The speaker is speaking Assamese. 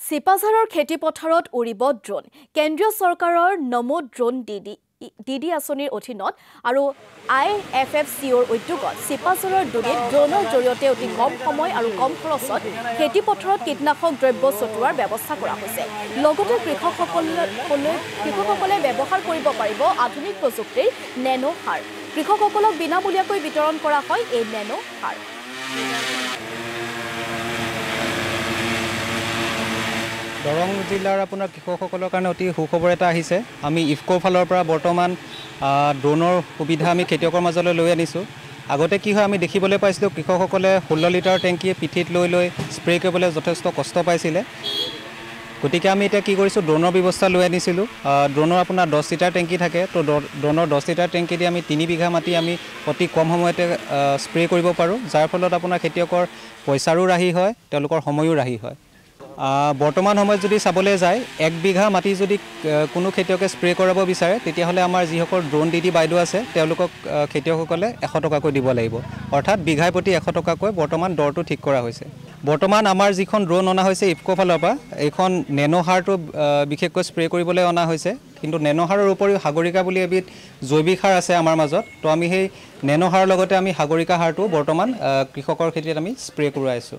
চিপাঝাৰৰ খেতি পথাৰত উৰিব ড্ৰোন কেন্দ্ৰীয় চৰকাৰৰ নমো ড্ৰোন ডিডি আঁচনিৰ অধীনত আৰু IFFCৰ উদ্যোগত চিপাঝাৰৰ দুনিত ড্ৰোনৰ জৰিয়তে অতি কম সময় আৰু কম খৰচত খেতি পথাৰত কীটনাশক দ্ৰব্য ছটিওৱাৰ ব্যৱস্থা কৰা হৈছে লগতে কৃষকসকলে ব্যৱহাৰ কৰিব পাৰিব আধুনিক প্ৰযুক্তিৰ নেনো সাৰ কৃষকসকলক বিনামূলীয়াকৈ বিতৰণ কৰা হয় এই নেনো সাৰ দৰং জিলাৰ আপোনাৰ কৃষকসকলৰ কাৰণে অতি সুখবৰ এটা আহিছে আমি ইফকোৰ ফালৰ পৰা বৰ্তমান ড্ৰোনৰ সুবিধা আমি খেতিয়কৰ মাজলৈ লৈ আনিছোঁ আগতে কি হয় আমি দেখিবলৈ পাইছিলোঁ কৃষকসকলে 16 লিটাৰ টেংকিয়ে পিঠিত লৈ স্প্ৰে কৰিবলৈ যথেষ্ট কষ্ট পাইছিলে গতিকে আমি এতিয়া কি কৰিছোঁ ড্ৰোনৰ ব্যৱস্থা লৈ আনিছিলোঁ ড্ৰোনৰ আপোনাৰ 10 লিটাৰ টেংকি থাকে তো ড্ৰোনৰ 10 লিটাৰ টেংকি দি আমি 3 বিঘা মাটি আমি অতি কম সময়তে স্প্ৰে কৰিব পাৰোঁ যাৰ ফলত আপোনাৰ খেতিয়কৰ পইচাৰো ৰাহি হয় তেওঁলোকৰ সময়ো ৰাহি হয় বৰ্তমান সময়ত যদি চাবলৈ যায় 1 বিঘা মাটি যদি কোনো খেতিয়কে স্প্ৰে কৰাব বিচাৰে তেতিয়াহ'লে আমাৰ যিসকল ড্ৰোন ডিডি বাইদেউ আছে তেওঁলোকক খেতিয়কসকলে 100 টকাকৈ দিব লাগিব অৰ্থাৎ বিঘাই প্ৰতি 100 টকাকৈ বৰ্তমান দৰটো ঠিক কৰা হৈছে বৰ্তমান আমাৰ যিখন ড্ৰোন অনা হৈছে ইফকো ফালৰ পৰা এইখন নেনো সাৰটো বিশেষকৈ স্প্ৰে কৰিবলৈ অনা হৈছে কিন্তু নেনো সাৰৰ উপৰিও সাগৰিকা বুলি এবিধ জৈৱিক সাৰ আছে আমাৰ মাজত তো আমি সেই নেনো সাৰৰ লগতে আমি সাগৰিকা সাৰটো বৰ্তমান কৃষকৰ খেতিত আমি স্প্ৰে কৰোৱাইছোঁ